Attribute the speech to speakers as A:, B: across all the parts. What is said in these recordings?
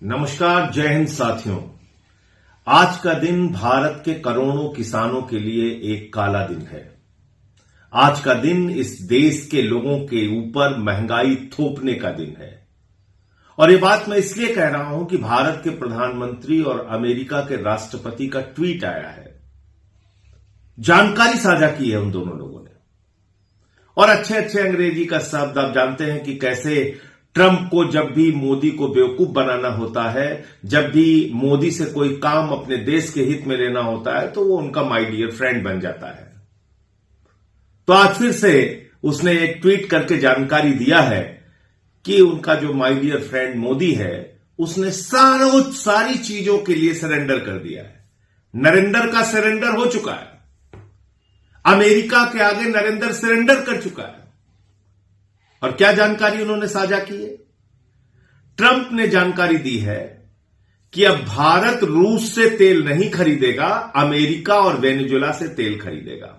A: नमस्कार, जय हिंद साथियों। आज का दिन भारत के करोड़ों किसानों के लिए एक काला दिन है। आज का दिन इस देश के लोगों के ऊपर महंगाई थोपने का दिन है। और ये बात मैं इसलिए कह रहा हूं कि भारत के प्रधानमंत्री और अमेरिका के राष्ट्रपति का ट्वीट आया है, जानकारी साझा की है उन दोनों लोगों ने। और अच्छे अच्छे अंग्रेजी का शब्द आप जानते हैं कि कैसे ट्रंप को जब भी मोदी को बेवकूफ बनाना होता है, जब भी मोदी से कोई काम अपने देश के हित में लेना होता है, तो वो उनका माय डियर फ्रेंड बन जाता है। तो आज फिर से उसने एक ट्वीट करके जानकारी दिया है कि उनका जो माय डियर फ्रेंड मोदी है, उसने सारी चीजों के लिए सरेंडर कर दिया है। नरेंद्र का सरेंडर हो चुका है। अमेरिका के आगे नरेंद्र सरेंडर कर चुका है। और क्या जानकारी उन्होंने साझा की है? ट्रंप ने जानकारी दी है कि अब भारत रूस से तेल नहीं खरीदेगा, अमेरिका और वेनेजुएला से तेल खरीदेगा।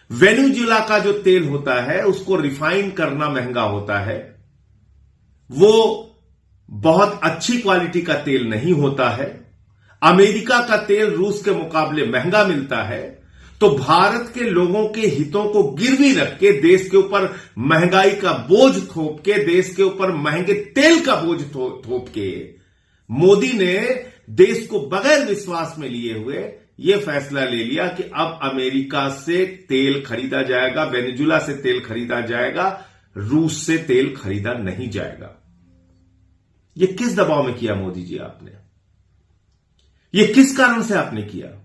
A: वेनेजुएला का जो तेल होता है उसको रिफाइन करना महंगा होता है। वो बहुत अच्छी क्वालिटी का तेल नहीं होता है। अमेरिका का तेल रूस के मुकाबले महंगा मिलता है। तो भारत के लोगों के हितों को गिरवी रख के, देश के ऊपर महंगाई का बोझ थोप के, देश के ऊपर महंगे तेल का बोझ थोप के मोदी ने देश को बगैर विश्वास में लिए हुए यह फैसला ले लिया कि अब अमेरिका से तेल खरीदा जाएगा, वेनेजुएला से तेल खरीदा जाएगा, रूस से तेल खरीदा नहीं जाएगा। यह किस दबाव में किया मोदी जी आपने? यह किस कारण से आपने किया?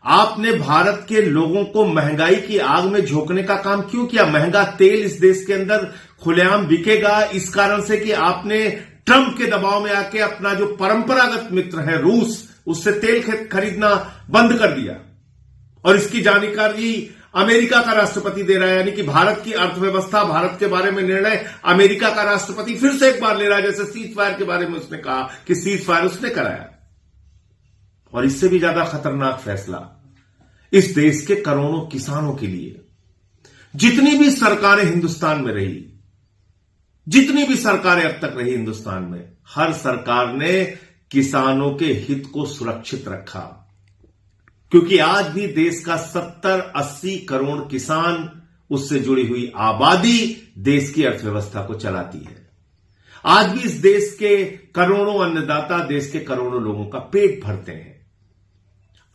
A: आपने भारत के लोगों को महंगाई की आग में झोंकने का काम क्यों किया? महंगा तेल इस देश के अंदर खुलेआम बिकेगा इस कारण से कि आपने ट्रंप के दबाव में आके अपना जो परंपरागत मित्र है रूस, उससे तेल खरीदना बंद कर दिया। और इसकी जानकारी अमेरिका का राष्ट्रपति दे रहा है, यानी कि भारत की अर्थव्यवस्था, भारत के बारे में निर्णय अमेरिका का राष्ट्रपति फिर से एक बार ले रहा है। जैसे सीज फायर के बारे में उसने कहा कि सीज फायर उसने कराया। और इससे भी ज्यादा खतरनाक फैसला इस देश के करोड़ों किसानों के लिए। जितनी भी सरकारें हिंदुस्तान में रही, जितनी भी सरकारें अब तक रही हिंदुस्तान में, हर सरकार ने किसानों के हित को सुरक्षित रखा। क्योंकि आज भी देश का 70-80 करोड़ किसान, उससे जुड़ी हुई आबादी देश की अर्थव्यवस्था को चलाती है। आज भी इस देश के करोड़ों अन्नदाता देश के करोड़ों लोगों का पेट भरते हैं।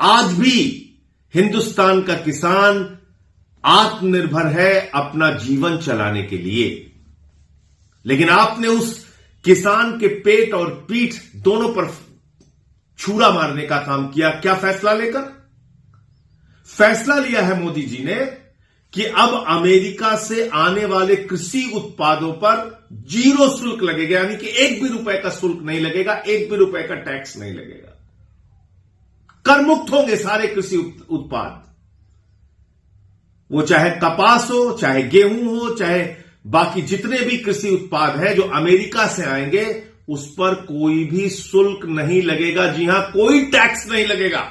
A: आज भी हिंदुस्तान का किसान आत्मनिर्भर है अपना जीवन चलाने के लिए। लेकिन आपने उस किसान के पेट और पीठ दोनों पर छुरा मारने का काम किया। क्या फैसला लेकर? फैसला लिया है मोदी जी ने कि अब अमेरिका से आने वाले कृषि उत्पादों पर 0 शुल्क लगेगा, यानी कि एक भी रुपए का शुल्क नहीं लगेगा, एक भी रुपए का टैक्स नहीं लगेगा। कर मुक्त होंगे सारे कृषि उत्पाद, वो चाहे कपास हो, चाहे गेहूं हो, चाहे बाकी जितने भी कृषि उत्पाद हैं जो अमेरिका से आएंगे, उस पर कोई भी शुल्क नहीं लगेगा। जी हां, कोई टैक्स नहीं लगेगा।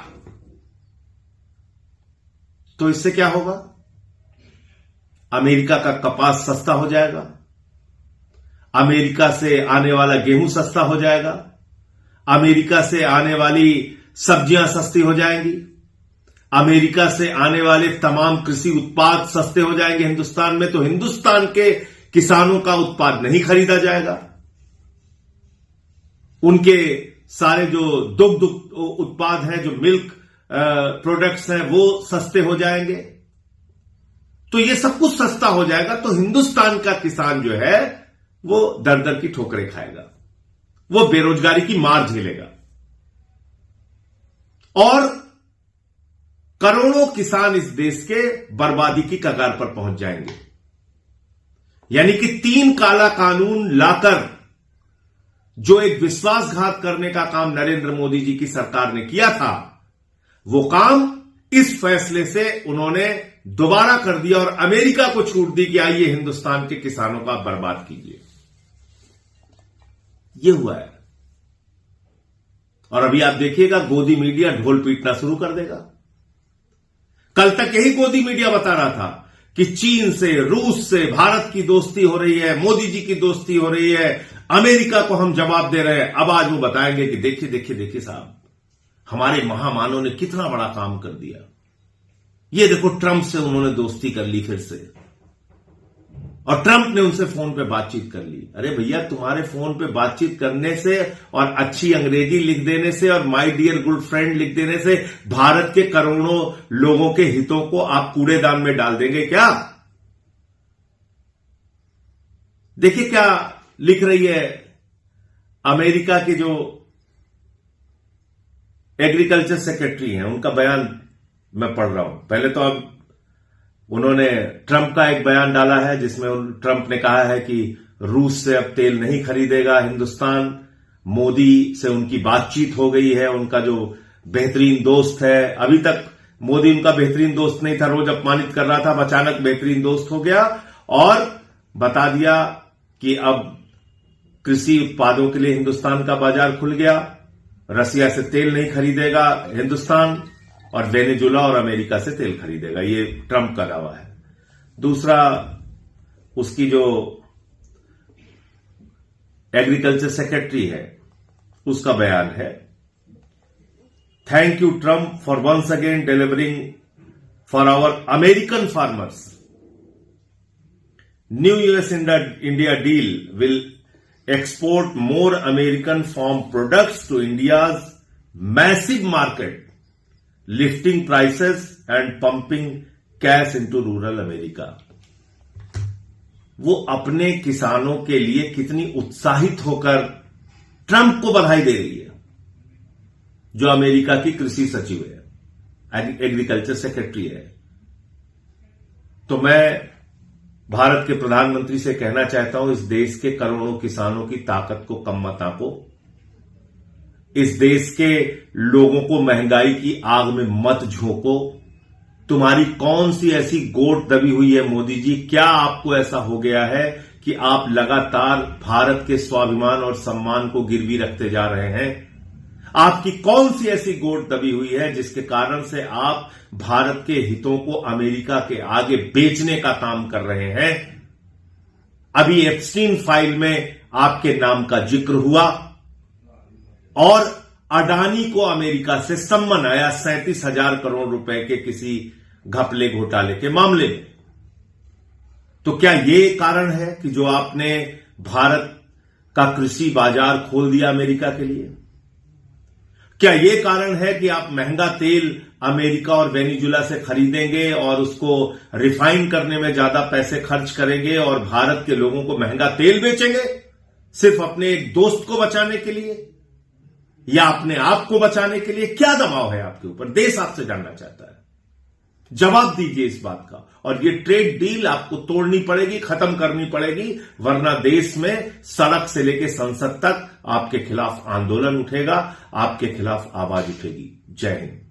A: तो इससे क्या होगा? अमेरिका का कपास सस्ता हो जाएगा, अमेरिका से आने वाला गेहूं सस्ता हो जाएगा, अमेरिका से आने वाली सब्जियां सस्ती हो जाएंगी, अमेरिका से आने वाले तमाम कृषि उत्पाद सस्ते हो जाएंगे हिंदुस्तान में। तो हिंदुस्तान के किसानों का उत्पाद नहीं खरीदा जाएगा, उनके सारे जो दुग्ध उत्पाद हैं, जो मिल्क प्रोडक्ट्स हैं, वो सस्ते हो जाएंगे। तो ये सब कुछ सस्ता हो जाएगा। तो हिंदुस्तान का किसान जो है वो दर दर की ठोकरें खाएगा, वो बेरोजगारी की मार झेलेगा। और करोड़ों किसान इस देश के बर्बादी की कगार पर पहुंच जाएंगे। यानी कि 3 काला कानून लाकर जो एक विश्वासघात करने का काम नरेंद्र मोदी जी की सरकार ने किया था, वो काम इस फैसले से उन्होंने दोबारा कर दिया और अमेरिका को छूट दी कि आइए हिंदुस्तान के किसानों का बर्बाद कीजिए। यह हुआ है। और अभी आप देखिएगा, गोदी मीडिया ढोल पीटना शुरू कर देगा। कल तक यही गोदी मीडिया बता रहा था कि चीन से, रूस से भारत की दोस्ती हो रही है, मोदी जी की दोस्ती हो रही है, अमेरिका को हम जवाब दे रहे हैं। अब आज वो बताएंगे कि देखिए देखिए देखिए साहब, हमारे महामानव ने कितना बड़ा काम कर दिया। ये देखो, ट्रंप से उन्होंने दोस्ती कर ली फिर से, और ट्रंप ने उनसे फोन पे बातचीत कर ली। अरे भैया, तुम्हारे फोन पे बातचीत करने से और अच्छी अंग्रेजी लिख देने से और माय डियर गुड फ्रेंड लिख देने से भारत के करोड़ों लोगों के हितों को आप कूड़ेदान में डाल देंगे क्या? देखिए क्या लिख रही है अमेरिका की जो एग्रीकल्चर सेक्रेटरी हैं, उनका बयान मैं पढ़ रहा हूं। पहले तो अब उन्होंने ट्रंप का एक बयान डाला है जिसमें ट्रंप ने कहा है कि रूस से अब तेल नहीं खरीदेगा हिंदुस्तान। मोदी से उनकी बातचीत हो गई है, उनका जो बेहतरीन दोस्त है, अभी तक मोदी उनका बेहतरीन दोस्त नहीं था, रोज अपमानित कर रहा था, अचानक बेहतरीन दोस्त हो गया और बता दिया कि अब कृषि उत्पादों के लिए हिंदुस्तान का बाजार खुल गया, रसिया से तेल नहीं खरीदेगा हिंदुस्तान और वेनेजुला और अमेरिका से तेल खरीदेगा। ये ट्रंप का दावा है। दूसरा, उसकी जो एग्रीकल्चर सेक्रेटरी है उसका बयान है, thank you Trump for once again delivering for our American farmers. New US India deal will export more American farm products to India's massive market, lifting prices and pumping cash into rural America. वो अपने किसानों के लिए कितनी उत्साहित होकर Trump को बधाई दे रही है, जो अमेरिका की कृषि सचिव है, एग्रीकल्चर सेक्रेटरी है। तो मैं भारत के प्रधानमंत्री से कहना चाहता हूं, इस देश के करोड़ों किसानों की ताकत को कम मत आंको। इस देश के लोगों को महंगाई की आग में मत झोंको। तुम्हारी कौन सी ऐसी गोट दबी हुई है मोदी जी? क्या आपको ऐसा हो गया है कि आप लगातार भारत के स्वाभिमान और सम्मान को गिरवी रखते जा रहे हैं? आपकी कौन सी ऐसी गोट दबी हुई है जिसके कारण से आप भारत के हितों को अमेरिका के आगे बेचने का काम कर रहे हैं? अभी एप्स्टीन फाइल में आपके नाम का जिक्र हुआ और अडानी को अमेरिका से सम्मन आया 37,000 करोड़ रुपए के किसी घपले घोटाले के मामले में। तो क्या यह कारण है कि जो आपने भारत का कृषि बाजार खोल दिया अमेरिका के लिए? क्या यह कारण है कि आप महंगा तेल अमेरिका और वेनेजुला से खरीदेंगे और उसको रिफाइन करने में ज्यादा पैसे खर्च करेंगे और भारत के लोगों को महंगा तेल बेचेंगे सिर्फ अपने एक दोस्त को बचाने के लिए या अपने आप को बचाने के लिए? क्या दबाव है आपके ऊपर? देश आपसे जानना चाहता है, जवाब दीजिए इस बात का। और ये ट्रेड डील आपको तोड़नी पड़ेगी, खत्म करनी पड़ेगी, वरना देश में सड़क से लेकर संसद तक आपके खिलाफ आंदोलन उठेगा, आपके खिलाफ आवाज उठेगी। जय हिंद।